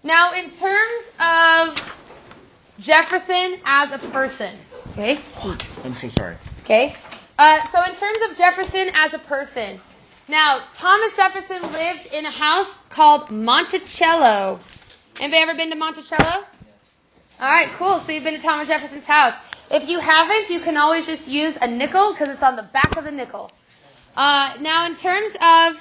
Now, in terms of Jefferson as a person, okay? I'm so sorry. Okay? So in terms of Jefferson as a person, now, Thomas Jefferson lived in a house called Monticello. Anybody ever been to Monticello? All right, cool. So you've been to Thomas Jefferson's house. If you haven't, you can always just use a nickel because it's on the back of the nickel. Now, in terms of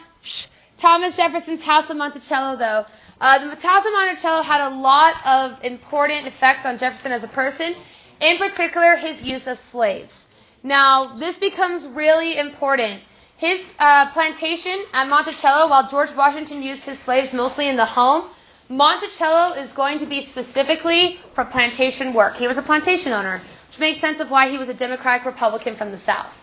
Thomas Jefferson's house of Monticello, though, the house of Monticello had a lot of important effects on Jefferson as a person, in particular his use of slaves. Now, this becomes really important. His plantation at Monticello, while George Washington used his slaves mostly in the home, Monticello is going to be specifically for plantation work. He was a plantation owner, which makes sense of why he was a Democratic Republican from the South.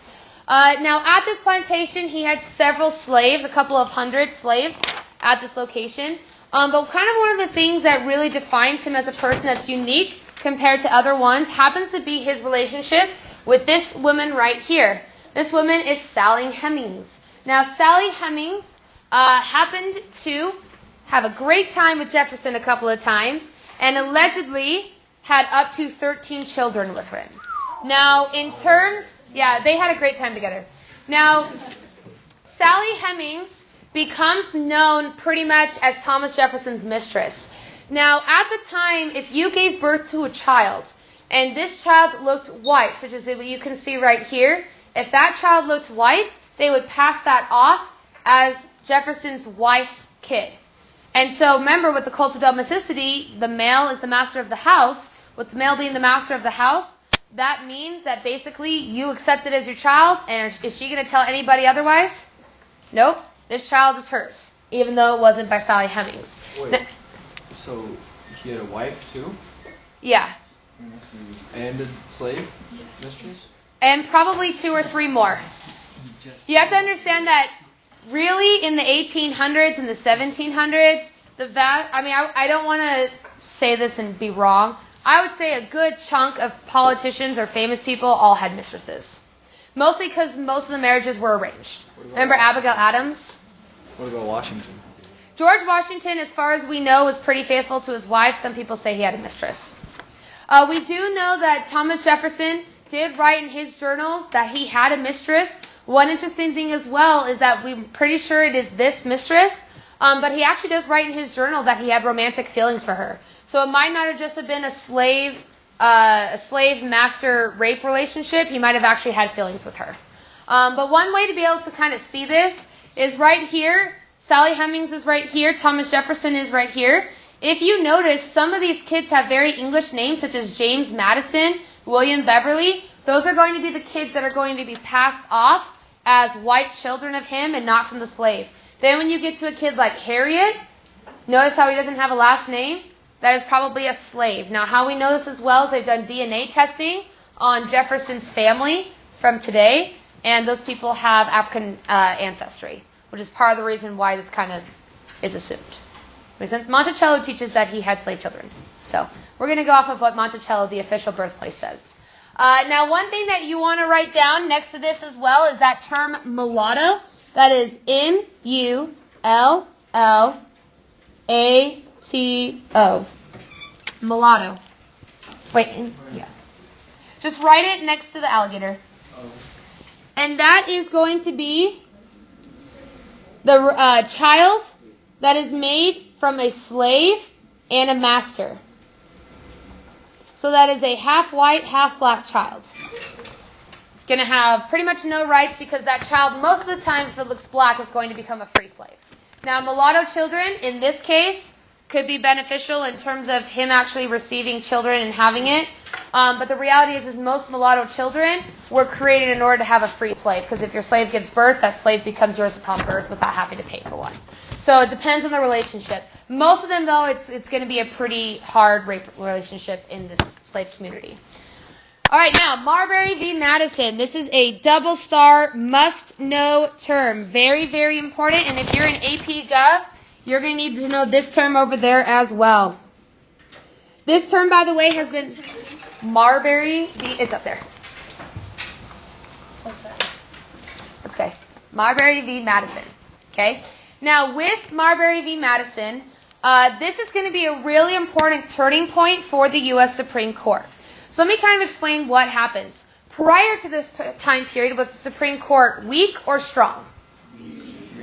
Now, at this plantation, he had several slaves, a couple of hundred slaves at this location. But kind of one of the things that really defines him as a person that's unique compared to other ones happens to be his relationship with this woman right here. This woman is Sally Hemings. Now, Sally Hemings happened to have a great time with Jefferson a couple of times and allegedly had up to 13 children with him. Now, in terms, they had a great time together. Now, Sally Hemings becomes known pretty much as Thomas Jefferson's mistress. Now, at the time, if you gave birth to a child, and this child looked white, such as what you can see right here, if that child looked white, they would pass that off as Jefferson's wife's kid. And so remember, with the cult of domesticity, the male is the master of the house. With the male being the master of the house, that means that basically you accept it as your child, and is she going to tell anybody otherwise? Nope. This child is hers, even though it wasn't by Sally Hemings. Wait, so he had a wife too? Yeah. And a slave mistress? And probably 2 or 3 more. You have to understand that really in the 1800s and the 1700s, I don't want to say this and be wrong. I would say a good chunk of politicians or famous people all had mistresses. Mostly because most of the marriages were arranged. Remember Abigail Adams? What about Washington? George Washington, as far as we know, was pretty faithful to his wife. Some people say he had a mistress. We do know that Thomas Jefferson did write in his journals that he had a mistress. One interesting thing as well is that we're pretty sure it is this mistress, but he actually does write in his journal that he had romantic feelings for her. So it might not have just been a slave master rape relationship. He might have actually had feelings with her. But one way to be able to kind of see this is right here. Sally Hemings is right here. Thomas Jefferson is right here. If you notice, some of these kids have very English names, such as James Madison, William Beverly. Those are going to be the kids that are going to be passed off as white children of him and not from the slave. Then when you get to a kid like Harriet, notice how he doesn't have a last name? That is probably a slave. Now, how we know this as well is they've done DNA testing on Jefferson's family from today, and those people have African ancestry, which is part of the reason why this kind of is assumed. Makes sense? Monticello teaches that he had slave children. So we're going to go off of what Monticello, the official birthplace, says. Now, one thing that you want to write down next to this as well is that term mulatto. That is M-U-L-L-A-T-O. Mulatto. Wait, yeah. Just write it next to the alligator. And that is going to be the child that is made from a slave and a master. So that is a half white, half black child. Going to have pretty much no rights because that child, most of the time, if it looks black, is going to become a free slave. Now, mulatto children, in this case, could be beneficial in terms of him actually receiving children and having it. But the reality is most mulatto children were created in order to have a free slave. Because if your slave gives birth, that slave becomes yours upon birth without having to pay for one. So it depends on the relationship. Most of them, though, it's going to be a pretty hard rape relationship in this slave community. All right, now, Marbury v. Madison. This is a double star must-know term. Very, very important. And if you're in AP Gov, you're going to need to know this term over there as well. This term, by the way, has been Marbury v. It's up there. Oh, sorry. That's okay. Marbury v. Madison. Okay? Now, with Marbury v. Madison, This is going to be a really important turning point for the U.S. Supreme Court. So let me kind of explain what happens. Prior to this time period, was the Supreme Court weak or strong?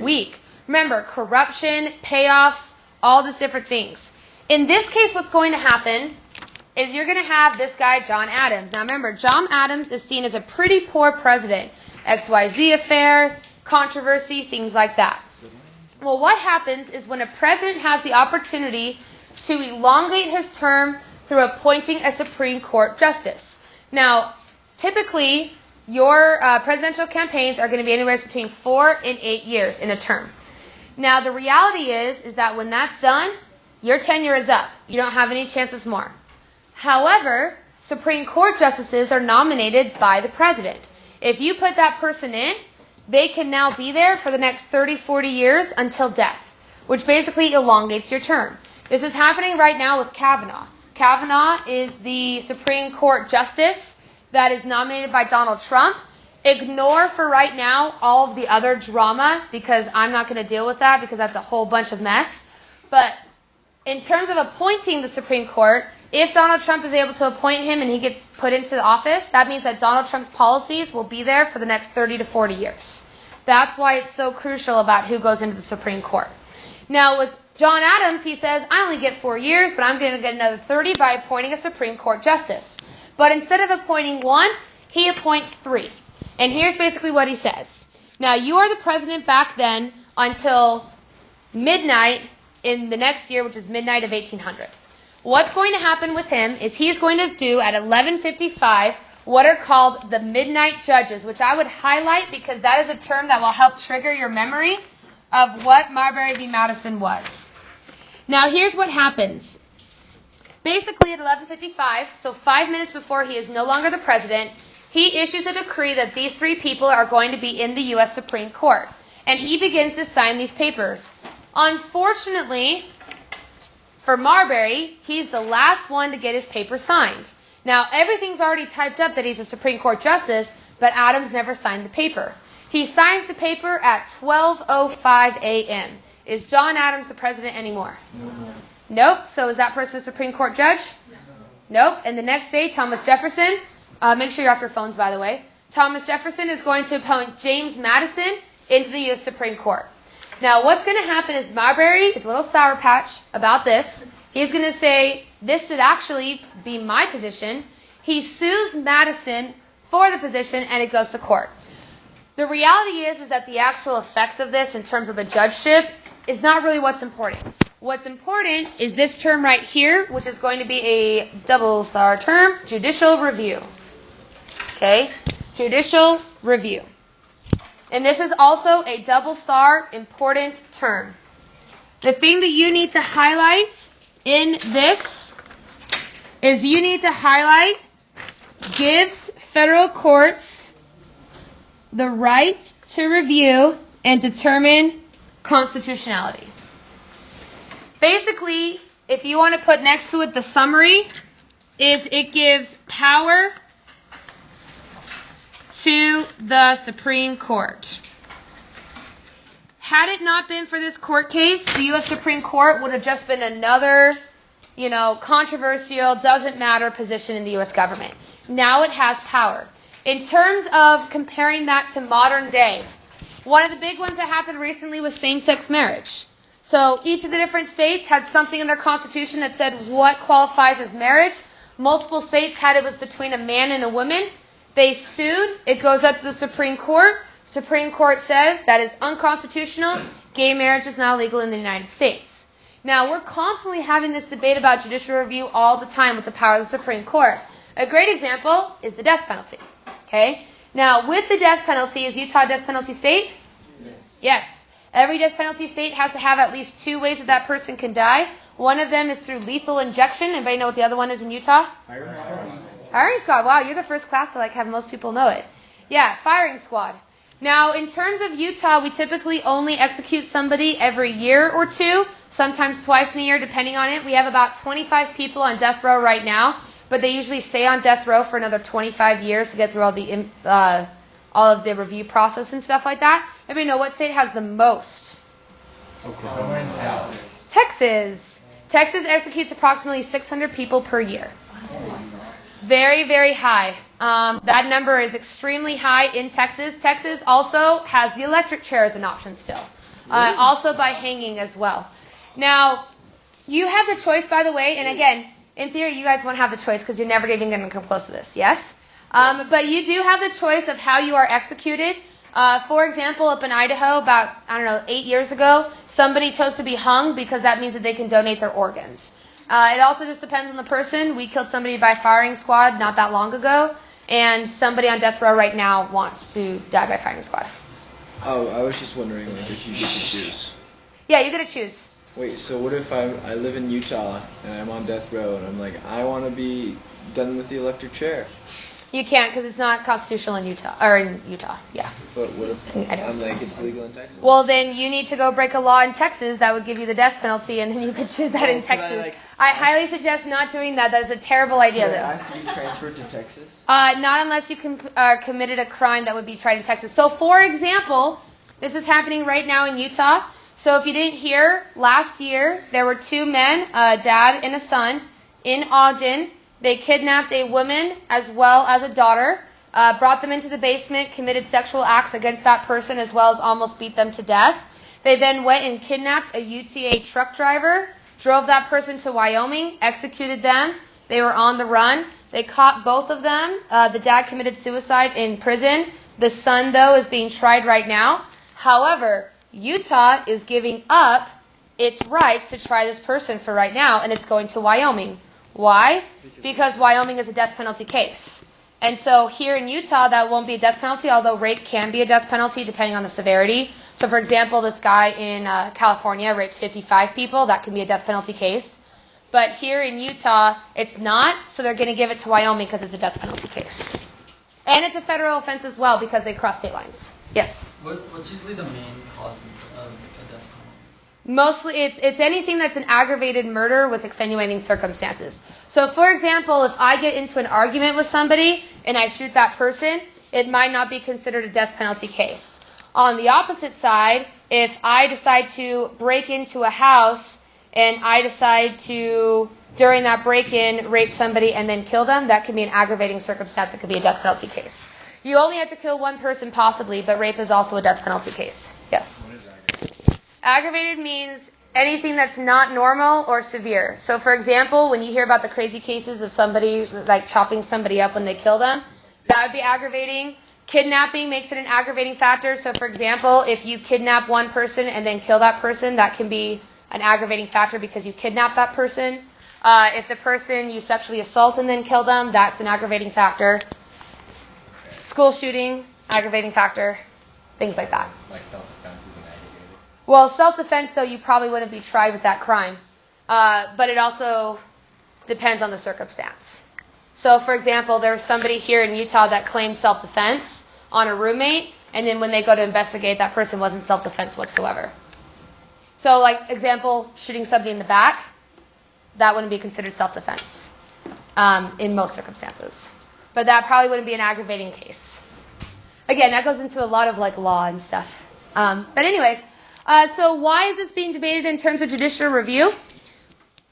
Weak. Remember, corruption, payoffs, all these different things. In this case, what's going to happen is you're going to have this guy, John Adams. Now remember, John Adams is seen as a pretty poor president. XYZ affair, controversy, things like that. Well, what happens is when a president has the opportunity to elongate his term through appointing a Supreme Court justice. Now, typically, your presidential campaigns are going to be anywhere between 4 and 8 years in a term. Now, the reality is that when that's done, your tenure is up. You don't have any chances more. However, Supreme Court justices are nominated by the president. If you put that person in, they can now be there for the next 30, 40 years until death, which basically elongates your term. This is happening right now with Kavanaugh. Kavanaugh is the Supreme Court justice that is nominated by Donald Trump. Ignore for right now all of the other drama because I'm not going to deal with that because that's a whole bunch of mess. But in terms of appointing the Supreme Court, if Donald Trump is able to appoint him and he gets put into the office, that means that Donald Trump's policies will be there for the next 30 to 40 years. That's why it's so crucial about who goes into the Supreme Court. Now, with John Adams, he says, I only get 4 years, but I'm going to get another 30 by appointing a Supreme Court justice. But instead of appointing 1, he appoints 3. And here's basically what he says. Now, you are the president back then until midnight in the next year, which is midnight of 1800. What's going to happen with him is he's going to do at 11:55 what are called the midnight judges, which I would highlight because that is a term that will help trigger your memory of what Marbury v. Madison was. Now, here's what happens. Basically, at 11:55, so 5 minutes before he is no longer the president, he issues a decree that these 3 people are going to be in the U.S. Supreme Court. And he begins to sign these papers. Unfortunately, for Marbury, he's the last one to get his paper signed. Now, everything's already typed up that he's a Supreme Court justice, but Adams never signed the paper. He signs the paper at 12:05 a.m. Is John Adams the president anymore? No. Nope. So is that person a Supreme Court judge? No. Nope. And the next day, Thomas Jefferson, make sure you're off your phones, by the way. Thomas Jefferson is going to appoint James Madison into the U.S. Supreme Court. Now, what's going to happen is Marbury is a little sour patch about this. He's going to say, this should actually be my position. He sues Madison for the position, and it goes to court. The reality is that the actual effects of this in terms of the judgeship is not really what's important. What's important is this term right here, which is going to be a double star term, judicial review. Okay? Judicial review. And this is also a double star important term. The thing that you need to highlight in this is you need to highlight gives federal courts the right to review and determine constitutionality. Basically, if you want to put next to it the summary, is it gives power to the Supreme Court. Had it not been for this court case, the U.S. Supreme Court would have just been another, controversial, doesn't matter position in the U.S. government. Now it has power. In terms of comparing that to modern day, one of the big ones that happened recently was same-sex marriage. So each of the different states had something in their constitution that said what qualifies as marriage. Multiple states had it was between a man and a woman. They sued. It goes up to the Supreme Court. Supreme Court says that is unconstitutional. Gay marriage is now legal in the United States. Now, we're constantly having this debate about judicial review all the time with the power of the Supreme Court. A great example is the death penalty. Okay? Now, with the death penalty, is Utah a death penalty state? Yes. Every death penalty state has to have at least 2 ways that person can die. One of them is through lethal injection. Anybody know what the other one is in Utah? Firing squad. Wow, you're the first class to have most people know it. Yeah, firing squad. Now, in terms of Utah, we typically only execute somebody every year or 2, sometimes twice in a year, depending on it. We have about 25 people on death row right now, but they usually stay on death row for another 25 years to get through all of the review process and stuff like that. Everybody know what state has the most? Oklahoma. Texas. Texas executes approximately 600 people per year. It's very, very high. That number is extremely high in Texas. Texas also has the electric chair as an option still. Also by hanging as well. Now, you have the choice, by the way, and again, in theory, you guys won't have the choice because you're never even going to come close to this, yes? But you do have the choice of how you are executed. For example, up in Idaho, about, 8 years ago, somebody chose to be hung because that means that they can donate their organs. It also just depends on the person. We killed somebody by firing squad not that long ago, and somebody on death row right now wants to die by firing squad. Oh, I was just wondering if you get to choose. Yeah, you get to choose. Wait, so what if I live in Utah and I'm on death row and I'm like, I want to be done with the electric chair? You can't because it's not constitutional in Utah, yeah. But what if I'm like, it's legal in Texas? Well, then you need to go break a law in Texas that would give you the death penalty, and then you could choose that in Texas. I highly suggest not doing that. That is a terrible idea, though. I ask to be transferred to Texas? Not unless you committed a crime that would be tried in Texas. So, for example, this is happening right now in Utah. So if you didn't hear, last year there were two men, a dad and a son, in Ogden. They kidnapped a woman as well as a daughter, brought them into the basement, committed sexual acts against that person, as well as almost beat them to death. They then went and kidnapped a UTA truck driver, drove that person to Wyoming, executed them. They were on the run. They caught both of them. The dad committed suicide in prison. The son, though, is being tried right now. However, Utah is giving up its rights to try this person for right now, and it's going to Wyoming. Why? Because Wyoming is a death penalty case. And so here in Utah, that won't be a death penalty, although rape can be a death penalty depending on the severity. So for example, this guy in California raped 55 people. That can be a death penalty case. But here in Utah, it's not, so they're going to give it to Wyoming because it's a death penalty case. And it's a federal offense as well because they cross state lines. Yes? What's usually the main causes of a death penalty? Mostly, it's anything that's an aggravated murder with extenuating circumstances. So, for example, if I get into an argument with somebody and I shoot that person, it might not be considered a death penalty case. On the opposite side, if I decide to break into a house and I decide to, during that break-in, rape somebody and then kill them, that could be an aggravating circumstance. It could be a death penalty case. You only have to kill one person possibly, but rape is also a death penalty case. Yes? What is aggravated? Aggravated means anything that's not normal or severe. So, for example, when you hear about the crazy cases of somebody like chopping somebody up when they kill them, that would be aggravating. Kidnapping makes it an aggravating factor. So, for example, if you kidnap one person and then kill that person, that can be an aggravating factor because you kidnapped that person. If the person you sexually assault and then kill them, that's an aggravating factor. School shooting, aggravating factor, things like that. Like self-defense is an aggravated? Well, self-defense, though, you probably wouldn't be tried with that crime. But it also depends on the circumstance. So, for example, there was somebody here in Utah that claimed self-defense on a roommate, and then when they go to investigate, that person wasn't self-defense whatsoever. So, like, example, shooting somebody in the back, that wouldn't be considered self-defense in most circumstances. But that probably wouldn't be an aggravating case. Again, that goes into a lot of, like, law and stuff. But anyways, so why is this being debated in terms of judicial review?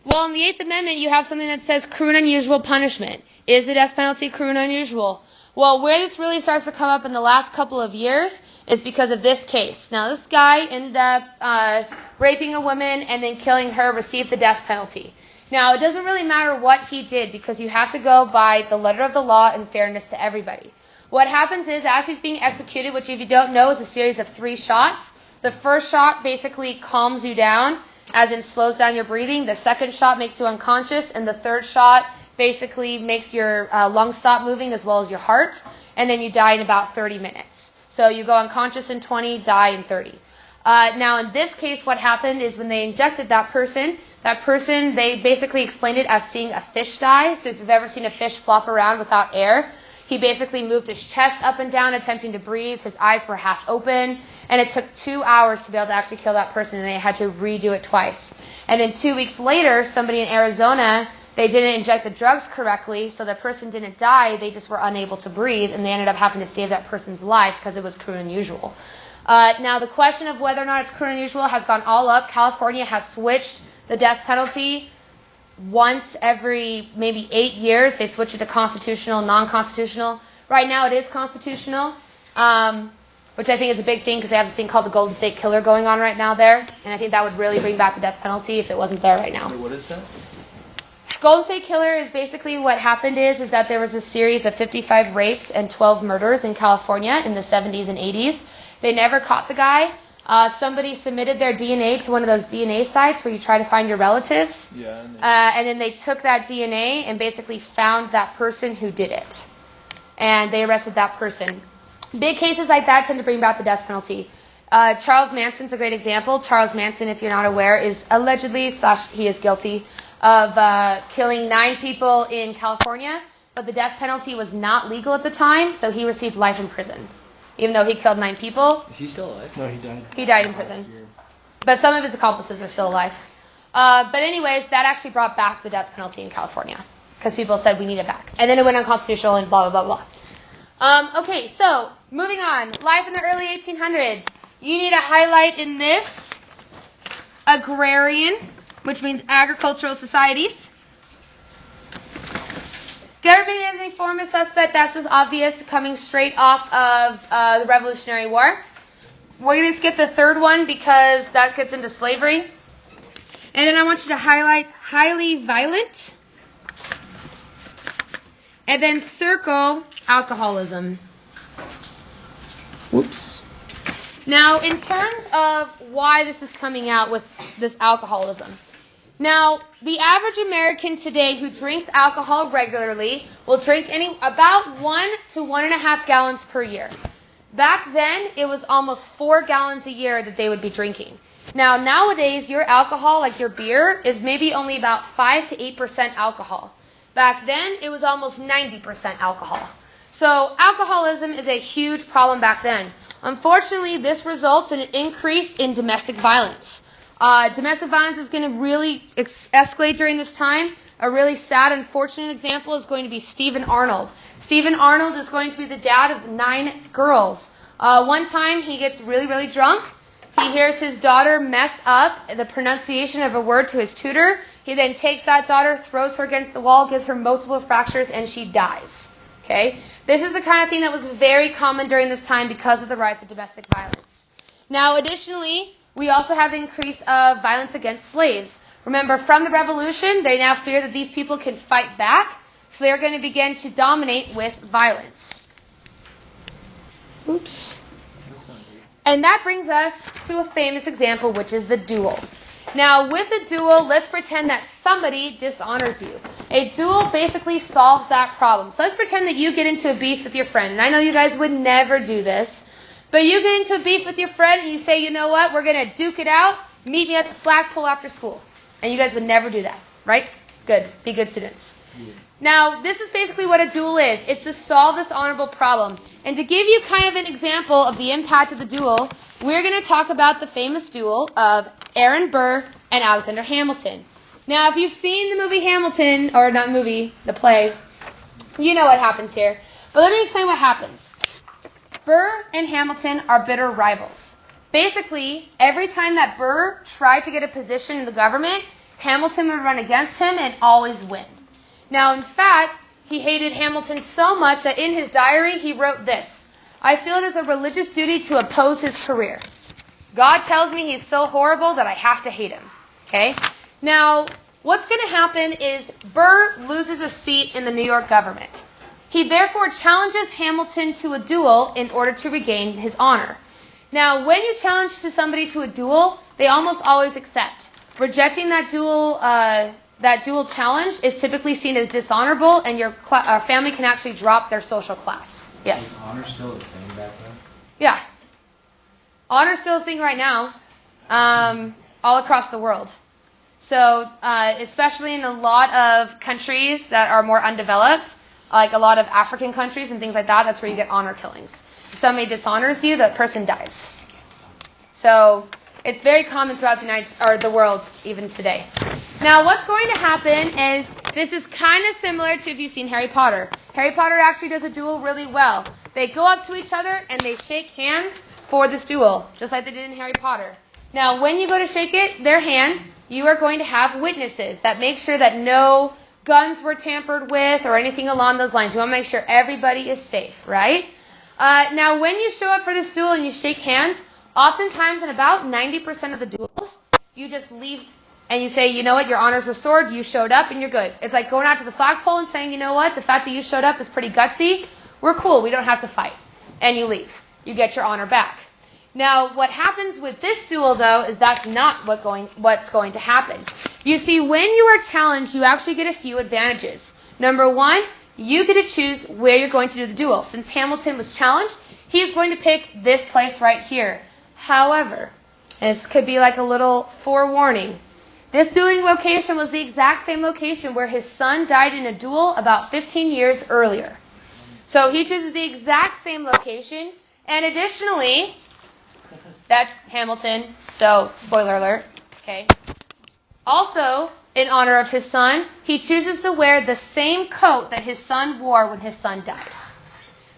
Well, in the Eighth Amendment, you have something that says cruel and unusual punishment. Is the death penalty cruel and unusual? Well, where this really starts to come up in the last couple of years is because of this case. Now, this guy ended up raping a woman and then killing her, received the death penalty. Now, it doesn't really matter what he did because you have to go by the letter of the law and fairness to everybody. What happens is, as he's being executed, which if you don't know is a series of 3 shots, the first shot basically calms you down, as in slows down your breathing. The second shot makes you unconscious, and the third shot basically makes your lungs stop moving as well as your heart, and then you die in about 30 minutes. So you go unconscious in 20, die in 30. Now, in this case, what happened is when they injected that person, they basically explained it as seeing a fish die. So if you've ever seen a fish flop around without air, he basically moved his chest up and down, attempting to breathe. His eyes were half open. And it took 2 hours to be able to actually kill that person, and they had to redo it twice. And then 2 weeks later, somebody in Arizona, they didn't inject the drugs correctly, so the person didn't die. They just were unable to breathe, and they ended up having to save that person's life because it was cruel and unusual. Now, the question of whether or not it's cruel and unusual has gone all up. California has switched the death penalty once every maybe 8 years. They switch it to constitutional, non-constitutional. Right now it is constitutional, which I think is a big thing because they have this thing called the Golden State Killer going on right now there. And I think that would really bring back the death penalty if it wasn't there right now. What is that? Golden State Killer is basically what happened is that there was a series of 55 rapes and 12 murders in California in the 70s and 80s. They never caught the guy. Somebody submitted their DNA to one of those DNA sites where you try to find your relatives. Yeah. And then they took that DNA and basically found that person who did it. And they arrested that person. Big cases like that tend to bring about the death penalty. Charles Manson's a great example. Charles Manson, if you're not aware, is allegedly, he is guilty of killing 9 people in California, but the death penalty was not legal at the time, so he received life in prison, even though he killed 9 people. Is he still alive? No, he died. He died in prison. But some of his accomplices are still alive. But anyways, that actually brought back the death penalty in California, because people said we need it back. And then it went unconstitutional and blah, blah, blah, blah. Okay, so moving on. Life in the early 1800s. You need a highlight in this. Agrarian, which means agricultural societies. Government as a form of suspect, that's just obvious, coming straight off of the Revolutionary War. We're going to skip the third one because that gets into slavery. And then I want you to highlight highly violent. And then circle alcoholism. Whoops. Now, in terms of why this is coming out with this alcoholism. Now, the average American today who drinks alcohol regularly will drink about 1 to 1.5 gallons per year. Back then, it was almost 4 gallons a year that they would be drinking. Now, nowadays, your alcohol, like your beer, is maybe only about 5 to 8% alcohol. Back then, it was almost 90% alcohol. So, alcoholism is a huge problem back then. Unfortunately, this results in an increase in domestic violence. Domestic violence is going to really escalate during this time. A really sad, unfortunate example is going to be Stephen Arnold. Stephen Arnold is going to be the dad of 9 girls. One time, he gets really, really drunk. He hears his daughter mess up the pronunciation of a word to his tutor. He then takes that daughter, throws her against the wall, gives her multiple fractures, and she dies. Okay? This is the kind of thing that was very common during this time because of the rise of domestic violence. Now, additionally, we also have the increase of violence against slaves. Remember, from the Revolution, they now fear that these people can fight back, so they are going to begin to dominate with violence. Oops. And that brings us to a famous example, which is the duel. Now, with a duel, let's pretend that somebody dishonors you. A duel basically solves that problem. So let's pretend that you get into a beef with your friend. And I know you guys would never do this. But you get into a beef with your friend and you say, you know what, we're going to duke it out. Meet me at the flagpole after school. And you guys would never do that, right? Good. Be good students. Yeah. Now, this is basically what a duel is. It's to solve this honorable problem. And to give you kind of an example of the impact of the duel, we're going to talk about the famous duel of Aaron Burr and Alexander Hamilton. Now, if you've seen the movie Hamilton, or not movie, the play, you know what happens here. But let me explain what happens. Burr and Hamilton are bitter rivals. Basically, every time that Burr tried to get a position in the government, Hamilton would run against him and always win. Now, in fact, he hated Hamilton so much that in his diary he wrote this: I feel it is a religious duty to oppose his career. God tells me he's so horrible that I have to hate him. Okay? Now, what's going to happen is Burr loses a seat in the New York government. He therefore challenges Hamilton to a duel in order to regain his honor. Now, when you challenge somebody to a duel, they almost always accept. Rejecting that duel challenge is typically seen as dishonorable, and your family can actually drop their social class. Yes? Is honor still a thing back then? Yeah. Honor's still a thing right now, all across the world. So, especially in a lot of countries that are more undeveloped, like a lot of African countries and things like that, that's where you get honor killings. If somebody dishonors you, that person dies. So, it's very common throughout the world, even today. Now, what's going to happen is, this is kind of similar to if you've seen Harry Potter. Harry Potter actually does a duel really well. They go up to each other and they shake hands for this duel, just like they did in Harry Potter. Now, when you go to shake their hand, you are going to have witnesses that make sure that no guns were tampered with or anything along those lines. You want to make sure everybody is safe, right? Now, when you show up for this duel and you shake hands, oftentimes in about 90% of the duels, you just leave and you say, you know what, your honor's restored, you showed up, and you're good. It's like going out to the flagpole and saying, you know what, the fact that you showed up is pretty gutsy. We're cool. We don't have to fight. And you leave. You get your honor back. Now, what happens with this duel, though, is that's not what's going to happen. You see, when you are challenged, you actually get a few advantages. Number one, you get to choose where you're going to do the duel. Since Hamilton was challenged, he's going to pick this place right here. However, this could be like a little forewarning. This dueling location was the exact same location where his son died in a duel about 15 years earlier. So he chooses the exact same location. And additionally, that's Hamilton. So, spoiler alert. Okay. Also, in honor of his son, he chooses to wear the same coat that his son wore when his son died.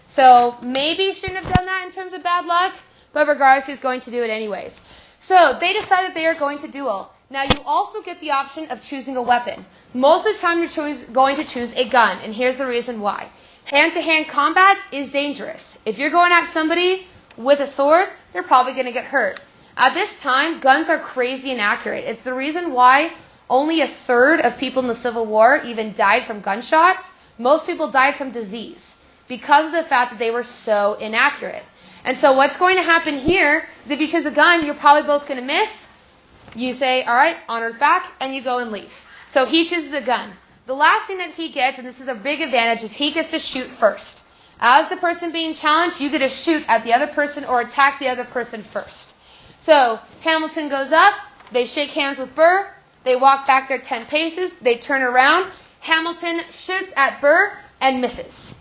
So, maybe he shouldn't have done that in terms of bad luck, but regardless, he's going to do it anyways. So, they decided they are going to duel. Now, you also get the option of choosing a weapon. Most of the time, you're going to choose a gun, and here's the reason why. Hand-to-hand combat is dangerous. If you're going at somebody with a sword, they're probably going to get hurt. At this time, guns are crazy inaccurate. It's the reason why only a third of people in the Civil War even died from gunshots. Most people died from disease because of the fact that they were so inaccurate. And so what's going to happen here is if you choose a gun, you're probably both going to miss. You say, all right, honor's back, and you go and leave. So he chooses a gun. The last thing that he gets, and this is a big advantage, is he gets to shoot first. As the person being challenged, you get to shoot at the other person or attack the other person first. So Hamilton goes up, they shake hands with Burr, they walk back their 10 paces, they turn around, Hamilton shoots at Burr and misses.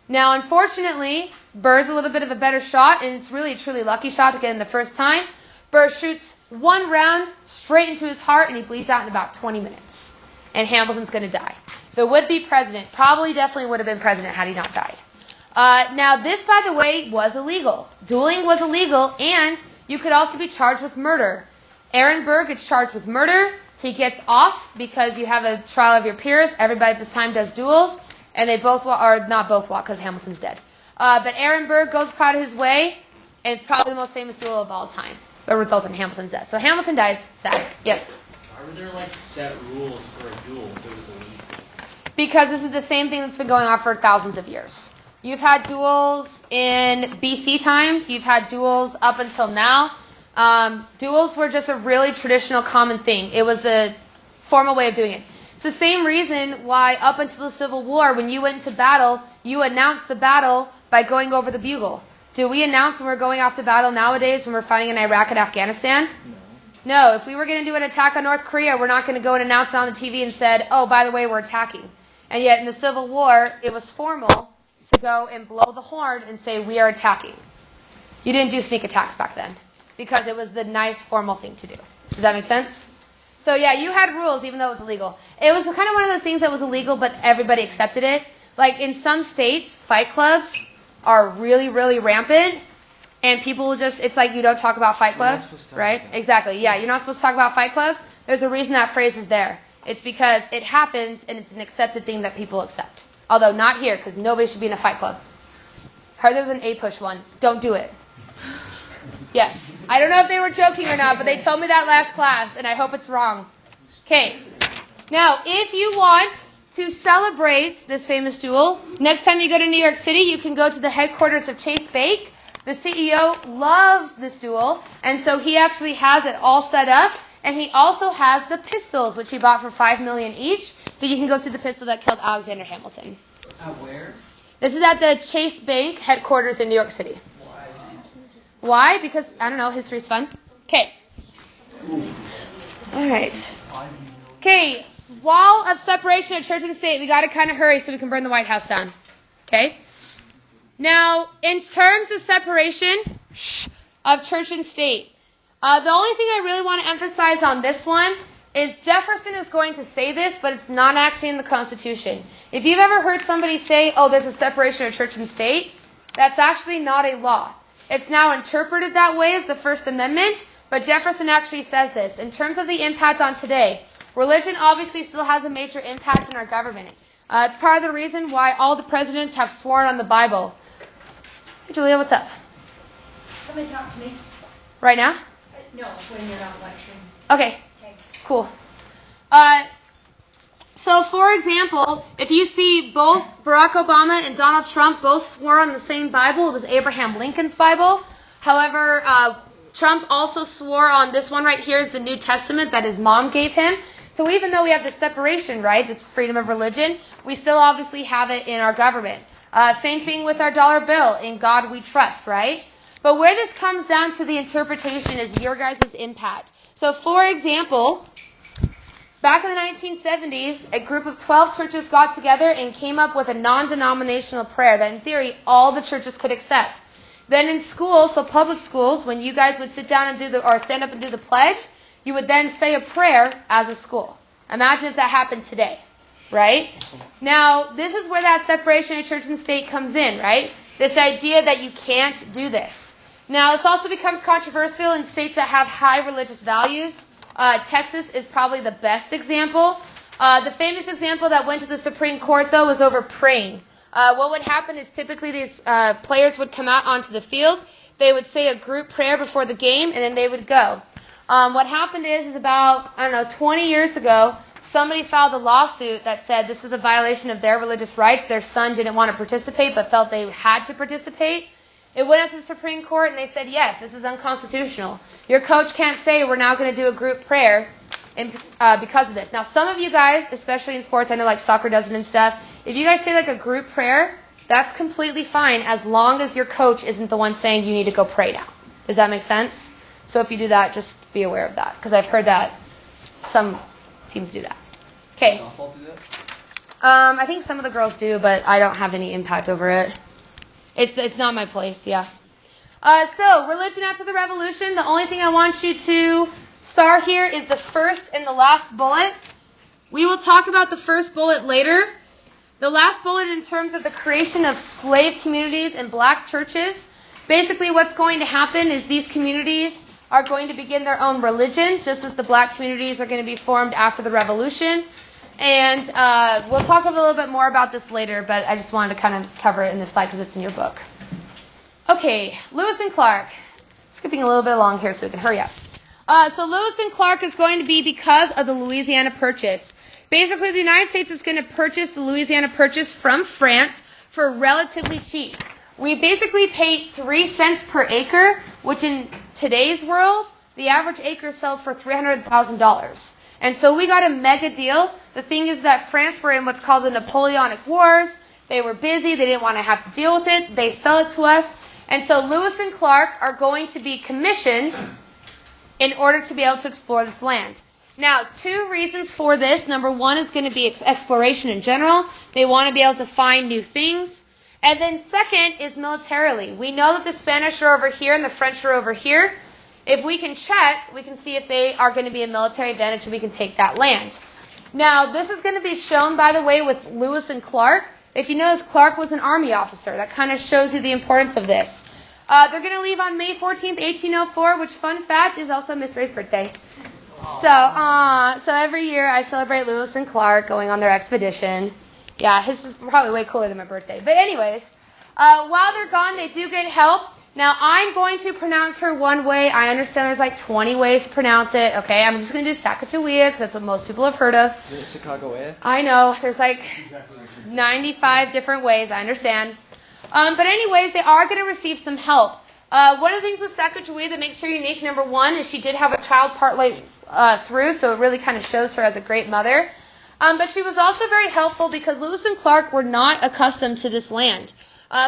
Now, unfortunately, Burr's a little bit of a better shot, and it's really a truly lucky shot to get in the first time. Burr shoots one round straight into his heart, and he bleeds out in about 20 minutes. And Hamilton's going to die. The would-be president definitely would have been president had he not died. Now, this, by the way, was illegal. Dueling was illegal, and you could also be charged with murder. Aaron Burr gets charged with murder. He gets off because you have a trial of your peers. Everybody at this time does duels, and they both walk, or not both walk because Hamilton's dead. But Aaron Burr goes proud of his way, and it's probably the most famous duel of all time, but results in Hamilton's death. So Hamilton dies. Sad. Yes? Why were there set rules for a duel if it was illegal? Because this is the same thing that's been going on for thousands of years. You've had duels in BC times. You've had duels up until now. Duels were just a really traditional common thing. It was the formal way of doing it. It's the same reason why up until the Civil War, when you went into battle, you announced the battle by going over the bugle. Do we announce when we're going off to battle nowadays when we're fighting in Iraq and Afghanistan? No. If we were going to do an attack on North Korea, we're not going to go and announce it on the TV and said, oh, by the way, we're attacking. And yet in the Civil War, it was formal to go and blow the horn and say, we are attacking. You didn't do sneak attacks back then because it was the nice formal thing to do. Does that make sense? So yeah, you had rules even though it was illegal. It was kind of one of those things that was illegal, but everybody accepted it. Like in some states, fight clubs are really, really rampant. And people will just, it's like you don't talk about Fight Club, right? Exactly, yeah, you're not supposed to talk about Fight Club. There's a reason that phrase is there. It's because it happens and it's an accepted thing that people accept. Although not here, because nobody should be in a fight club. Heard there was an A-push one. Don't do it. Yes. I don't know if they were joking or not, but they told me that last class, and I hope it's wrong. Okay. Now, if you want to celebrate this famous duel, next time you go to New York City, you can go to the headquarters of Chase Bank. The CEO loves this duel, and so he actually has it all set up. And he also has the pistols, which he bought for $5 million each. So you can go see the pistol that killed Alexander Hamilton. Where? This is at the Chase Bank headquarters in New York City. Why? Because, I don't know, history's fun. Okay. All right. Okay. Wall of separation of church and state. We got to kind of hurry so we can burn the White House down. Okay. Now, in terms of separation of church and state, the only thing I really want to emphasize on this one is Jefferson is going to say this, but it's not actually in the Constitution. If you've ever heard somebody say, oh, there's a separation of church and state, that's actually not a law. It's now interpreted that way as the First Amendment, But Jefferson actually says this. In terms of the impact on today, religion obviously still has a major impact in our government. It's part of the reason why all the presidents have sworn on the Bible. Hey, Julia, what's up? Somebody talk to me. Right now? No, when you're not lecturing. Okay, cool. So, for example, if you see both Barack Obama and Donald Trump both swore on the same Bible, it was Abraham Lincoln's Bible. However, Trump also swore on this one right here is the New Testament that his mom gave him. So even though we have this separation, right, this freedom of religion, we still obviously have it in our government. Same thing with our dollar bill. In God we trust, right? But where this comes down to the interpretation is your guys' impact. So, for example, back in the 1970s, a group of 12 churches got together and came up with a non-denominational prayer that, in theory, all the churches could accept. Then in schools, so public schools, when you guys would sit down and or stand up and do the pledge, you would then say a prayer as a school. Imagine if that happened today, right? Now, this is where that separation of church and state comes in, right? This idea that you can't do this. Now, this also becomes controversial in states that have high religious values. Texas is probably the best example. The famous example that went to the Supreme Court, though, was over praying. What would happen is typically these players would come out onto the field. They would say a group prayer before the game, and then they would go. What happened is about, 20 years ago, somebody filed a lawsuit that said this was a violation of their religious rights. Their son didn't want to participate, but felt they had to participate. It went up to the Supreme Court, and they said, yes, this is unconstitutional. Your coach can't say we're now going to do a group prayer because of this. Now, some of you guys, especially in sports, I know like soccer does it and stuff, if you guys say like a group prayer, that's completely fine as long as your coach isn't the one saying you need to go pray now. Does that make sense? So if you do that, just be aware of that, because I've heard that some teams do that. Okay. Softball do that? I think some of the girls do, but I don't have any impact over it. It's not my place, yeah. So, religion after the revolution, the only thing I want you to start here is the first and the last bullet. We will talk about the first bullet later. The last bullet in terms of the creation of slave communities and black churches. Basically what's going to happen is these communities are going to begin their own religions, just as the black communities are going to be formed after the revolution. And we'll talk a little bit more about this later, but I just wanted to kind of cover it in this slide because it's in your book. Okay, Lewis and Clark. Skipping a little bit along here so we can hurry up. So Lewis and Clark is going to be because of the Louisiana Purchase. Basically, the United States is going to purchase the Louisiana Purchase from France for relatively cheap. We basically pay 3 cents per acre, which in today's world, the average acre sells for $300,000. And so we got a mega deal. The thing is that France were in what's called the Napoleonic Wars. They were busy. They didn't want to have to deal with it. They sell it to us. And so Lewis and Clark are going to be commissioned in order to be able to explore this land. Now, 2 reasons for this. Number 1 is going to be exploration in general. They want to be able to find new things. And then second is militarily. We know that the Spanish are over here and the French are over here. If we can check, we can see if they are going to be a military advantage and we can take that land. Now, this is going to be shown, by the way, with Lewis and Clark. If you notice, Clark was an army officer. That kind of shows you the importance of this. They're going to leave on May 14th, 1804, which, fun fact, is also Miss Ray's birthday. So every year I celebrate Lewis and Clark going on their expedition. Yeah, his is probably way cooler than my birthday. But anyways, while they're gone, they do get help. Now, I'm going to pronounce her one way. I understand there's like 20 ways to pronounce it. Okay, I'm just going to do Sacagawea because that's what most people have heard of. Is it Chicago-Wea? I know. There's like 95 different ways. I understand. But anyways, they are going to receive some help. One of the things with Sacagawea that makes her unique, number 1, is she did have a child partway through, so it really kind of shows her as a great mother. But she was also very helpful because Lewis and Clark were not accustomed to this land.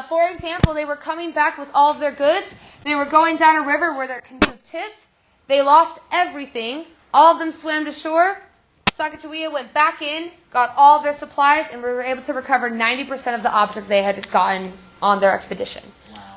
For example, they were coming back with all of their goods. They were going down a river where their canoe tipped. They lost everything. All of them swam to shore. Sacagawea went back in, got all of their supplies, and were able to recover 90% of the object they had gotten on their expedition.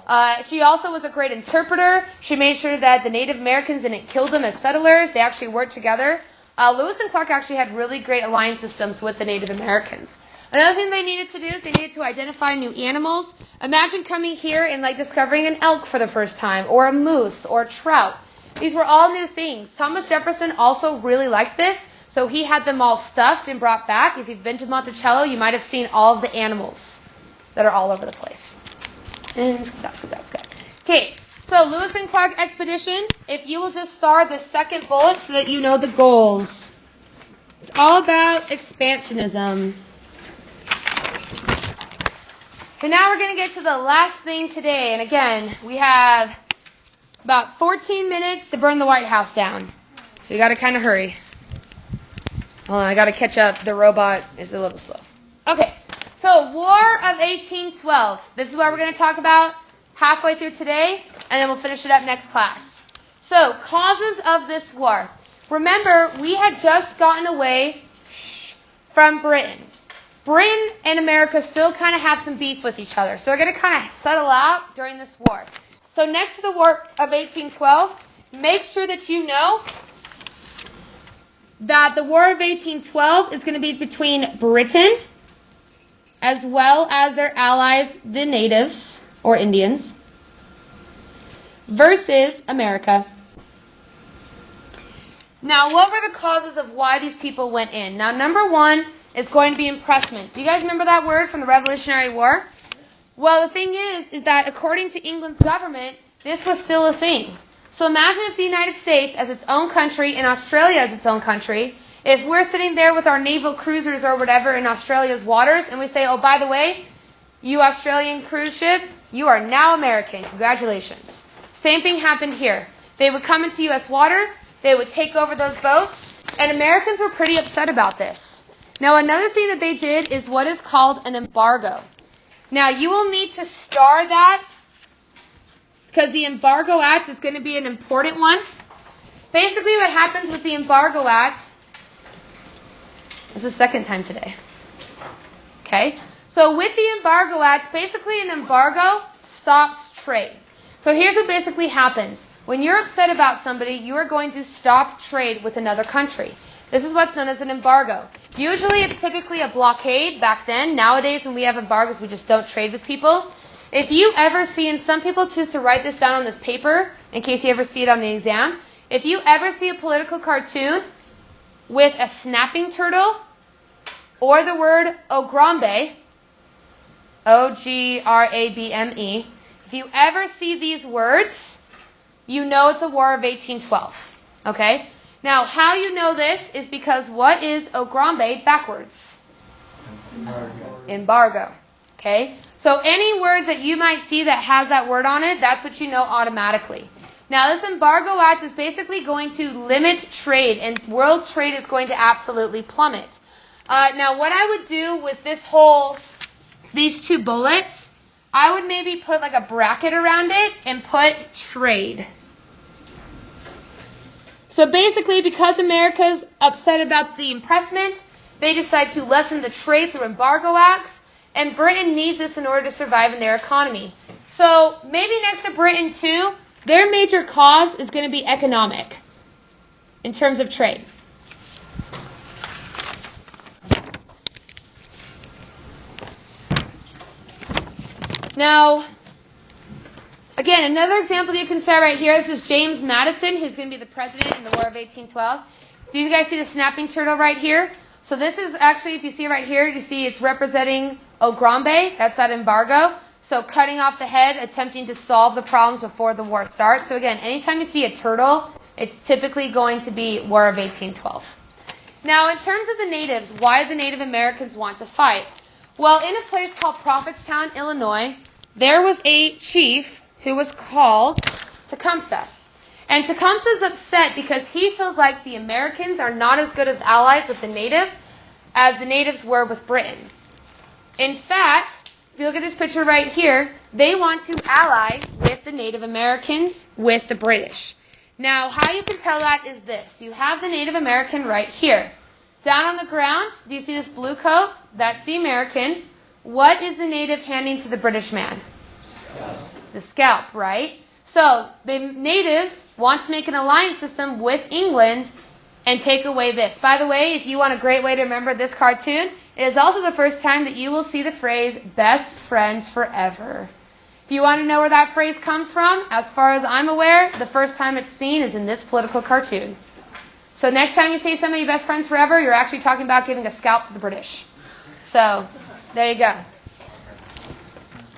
Wow. She also was a great interpreter. She made sure that the Native Americans didn't kill them as settlers. They actually worked together. Lewis and Clark actually had really great alliance systems with the Native Americans. Another thing they needed to do is they needed to identify new animals. Imagine coming here and like discovering an elk for the first time, or a moose, or a trout. These were all new things. Thomas Jefferson also really liked this, so he had them all stuffed and brought back. If you've been to Monticello, you might have seen all of the animals that are all over the place. And that's good. Okay, so Lewis and Clark expedition. If you will just star the second bullet so that you know the goals. It's all about expansionism. But now we're going to get to the last thing today. And again, we have about 14 minutes to burn the White House down. So you got to kind of hurry. Hold on, I got to catch up. The robot is a little slow. Okay, so War of 1812. This is what we're going to talk about halfway through today, and then we'll finish it up next class. So, causes of this war. Remember, we had just gotten away from Britain. Britain and America still kind of have some beef with each other. So we're going to kind of settle out during this war. So next to the War of 1812, make sure that you know that the War of 1812 is going to be between Britain as well as their allies, the natives or Indians, versus America. Now, what were the causes of why these people went in? Now, number one is going to be impressment. Do you guys remember that word from the Revolutionary War? Well, the thing is that according to England's government, this was still a thing. So imagine if the United States as its own country and Australia as its own country, if we're sitting there with our naval cruisers or whatever in Australia's waters and we say, oh, by the way, you Australian cruise ship, you are now American. Congratulations. Same thing happened here. They would come into U.S. waters, they would take over those boats, and Americans were pretty upset about this. Now, another thing that they did is what is called an embargo. Now, you will need to star that because the Embargo Act is going to be an important one. Basically, what happens with the Embargo Act, this is the second time today. Okay? So with the Embargo Act, basically an embargo stops trade. So here's what basically happens. When you're upset about somebody, you are going to stop trade with another country. This is what's known as an embargo. Usually it's typically a blockade back then. Nowadays when we have embargoes, we just don't trade with people. If you ever see, and some people choose to write this down on this paper, in case you ever see it on the exam, if you ever see a political cartoon with a snapping turtle or the word Ogrambe, O-G-R-A-B-M-E, if you ever see these words, you know it's a War of 1812. Okay? Now, how you know this is because what is Ogrambe backwards? Embargo. Okay? So any words that you might see that has that word on it, that's what you know automatically. Now, this Embargo Act is basically going to limit trade, and world trade is going to absolutely plummet. Now, what I would do with these two bullets, I would maybe put like a bracket around it and put trade. So basically, because America's upset about the impressment, they decide to lessen the trade through embargo acts, and Britain needs this in order to survive in their economy. So maybe next to Britain too, their major cause is going to be economic in terms of trade. Now, again, another example you can say right here, this is James Madison, who's going to be the president in the War of 1812. Do you guys see the snapping turtle right here? So this is actually, if you see right here, you see it's representing Ogrambe, that's that embargo. So cutting off the head, attempting to solve the problems before the war starts. So again, anytime you see a turtle, it's typically going to be War of 1812. Now, in terms of the natives, why did the Native Americans want to fight? Well, in a place called Prophetstown, Illinois, there was a chief who was called Tecumseh. And Tecumseh's upset because he feels like the Americans are not as good as allies with the natives as the natives were with Britain. In fact, if you look at this picture right here, they want to ally with the Native Americans, with the British. Now, how you can tell that is this. You have the Native American right here. Down on the ground, do you see this blue coat? That's the American. What is the native handing to the British man? It's a scalp, right? So the natives want to make an alliance system with England and take away this. By the way, if you want a great way to remember this cartoon, it is also the first time that you will see the phrase best friends forever. If you want to know where that phrase comes from, as far as I'm aware, the first time it's seen is in this political cartoon. So next time you say somebody best friends forever, you're actually talking about giving a scalp to the British. So, there you go.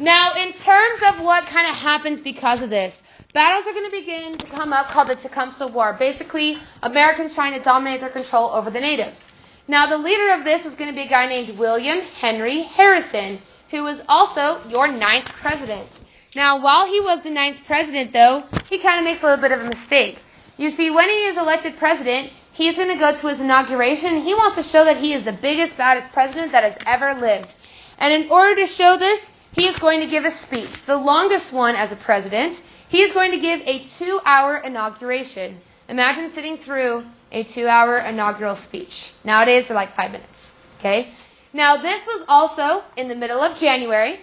Now, in terms of what kind of happens because of this, battles are going to begin to come up called the Tecumseh War. Basically, Americans trying to dominate their control over the natives. Now, the leader of this is going to be a guy named William Henry Harrison, who was also your 9th president. Now, while he was the 9th president, though, he kind of makes a little bit of a mistake. You see, when he is elected president, he's going to go to his inauguration, and he wants to show that he is the biggest, baddest president that has ever lived. And in order to show this, he is going to give a speech, the longest one as a president. He is going to give a 2-hour inauguration. Imagine sitting through a 2-hour inaugural speech. Nowadays, they're like 5 minutes. Okay? Now, this was also in the middle of January,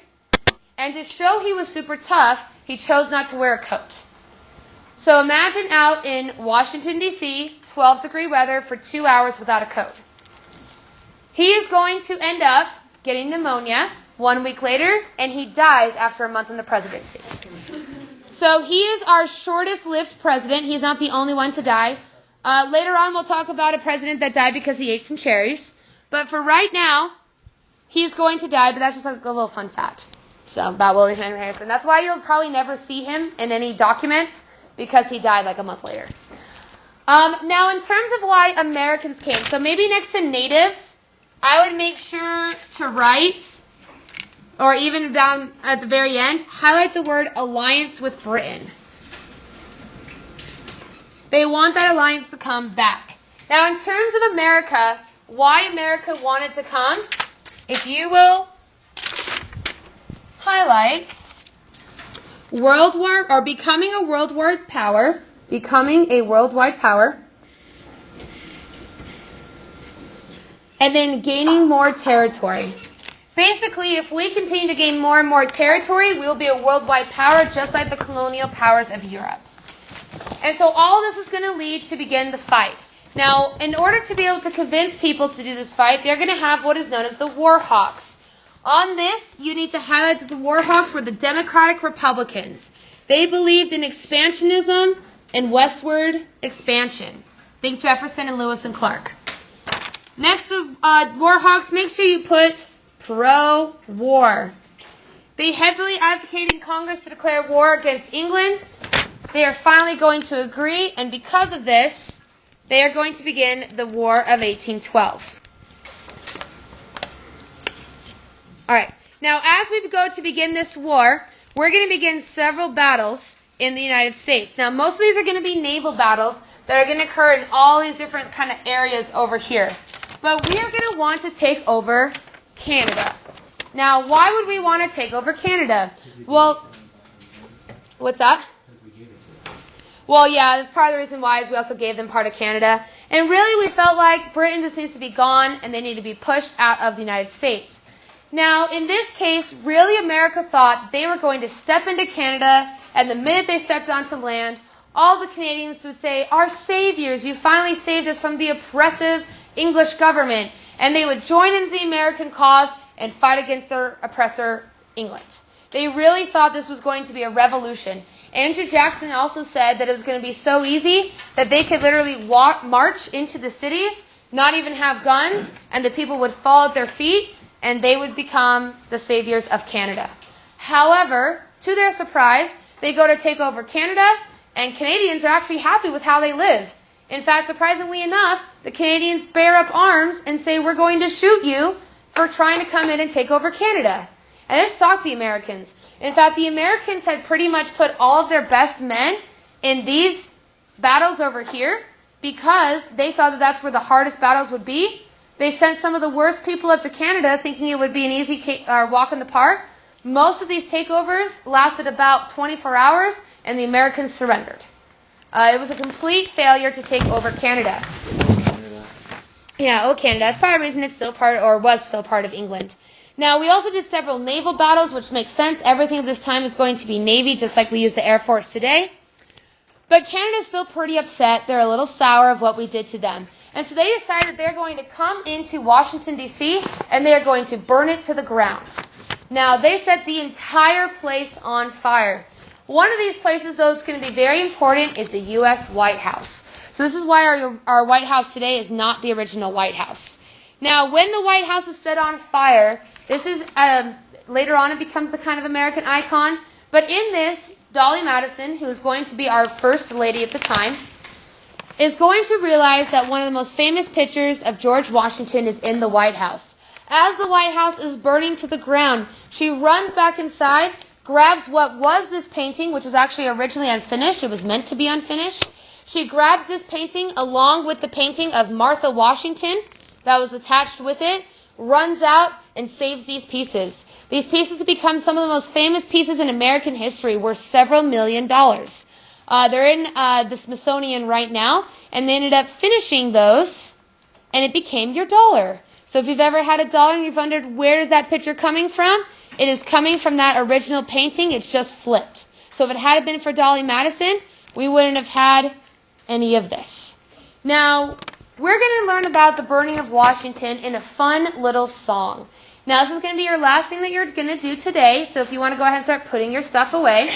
and to show he was super tough, he chose not to wear a coat. So imagine out in Washington, D.C., 12-degree weather for 2 hours without a coat. He is going to end up getting pneumonia 1 week later, and he dies after a month in the presidency. So he is our shortest-lived president. He's not the only one to die. Later on, we'll talk about a president that died because he ate some cherries. But for right now, he's going to die, but that's just like a little fun fact. So, about William Henry Harrison. That's why you'll probably never see him in any documents, because he died like a month later. Now, in terms of why Americans came, so maybe next to natives, I would make sure to write, or even down at the very end, highlight the word alliance with Britain. They want that alliance to come back. Now, in terms of America, why America wanted to come, if you will highlight becoming a worldwide power, and then gaining more territory. Basically, if we continue to gain more and more territory, we will be a worldwide power just like the colonial powers of Europe. And so all this is going to lead to begin the fight. Now, in order to be able to convince people to do this fight, they're going to have what is known as the war hawks. On this, you need to highlight that the war hawks were the Democratic Republicans. They believed in expansionism and westward expansion. Think Jefferson and Lewis and Clark. Next to war hawks, make sure you put pro-war. They heavily advocated in Congress to declare war against England. They are finally going to agree, and because of this, they are going to begin the War of 1812. All right. Now, as we go to begin this war, we're going to begin several battles in the United States. Now, most of these are going to be naval battles that are going to occur in all these different kind of areas over here. But we are going to want to take over Canada. Now, why would we want to take over Canada? Well, what's that? Well, yeah, that's part of the reason why is we also gave them part of Canada. And really, we felt like Britain just needs to be gone and they need to be pushed out of the United States. Now, in this case, really America thought they were going to step into Canada, and the minute they stepped onto land, all the Canadians would say, "Our saviors, you finally saved us from the oppressive English government." And they would join into the American cause and fight against their oppressor, England. They really thought this was going to be a revolution. Andrew Jackson also said that it was going to be so easy that they could literally march into the cities, not even have guns, and the people would fall at their feet, and they would become the saviors of Canada. However, to their surprise, they go to take over Canada, and Canadians are actually happy with how they live. In fact, surprisingly enough, the Canadians bear up arms and say, "We're going to shoot you for trying to come in and take over Canada." And this shocked the Americans. In fact, the Americans had pretty much put all of their best men in these battles over here because they thought that that's where the hardest battles would be. They sent some of the worst people up to Canada thinking it would be an easy walk in the park. Most of these takeovers lasted about 24 hours, and the Americans surrendered. It was a complete failure to take over Canada. Yeah, Canada. That's part of the reason it's still was still part of England. Now, we also did several naval battles, which makes sense. Everything at this time is going to be Navy, just like we use the Air Force today. But Canada's still pretty upset. They're a little sour of what we did to them. And so they decided they're going to come into Washington, D.C., and they are going to burn it to the ground. Now, they set the entire place on fire. One of these places, though, that's going to be very important is the U.S. White House. So this is why our White House today is not the original White House. Now, when the White House is set on fire, this is, later on it becomes the kind of American icon. But in this, Dolly Madison, who is going to be our first lady at the time, is going to realize that one of the most famous pictures of George Washington is in the White House. As the White House is burning to the ground, she runs back inside, grabs what was this painting, which was actually originally unfinished. It was meant to be unfinished. She grabs this painting along with the painting of Martha Washington that was attached with it, runs out, and saves these pieces. These pieces have become some of the most famous pieces in American history, worth several $1 million. They're in the Smithsonian right now, and they ended up finishing those, and it became your dollar. So if you've ever had a dollar and you've wondered where is that picture coming from, it is coming from that original painting. It's just flipped. So if it had been for Dolly Madison, we wouldn't have had any of this. Now, we're going to learn about the burning of Washington in a fun little song. Now, this is going to be your last thing that you're going to do today, so if you want to go ahead and start putting your stuff away.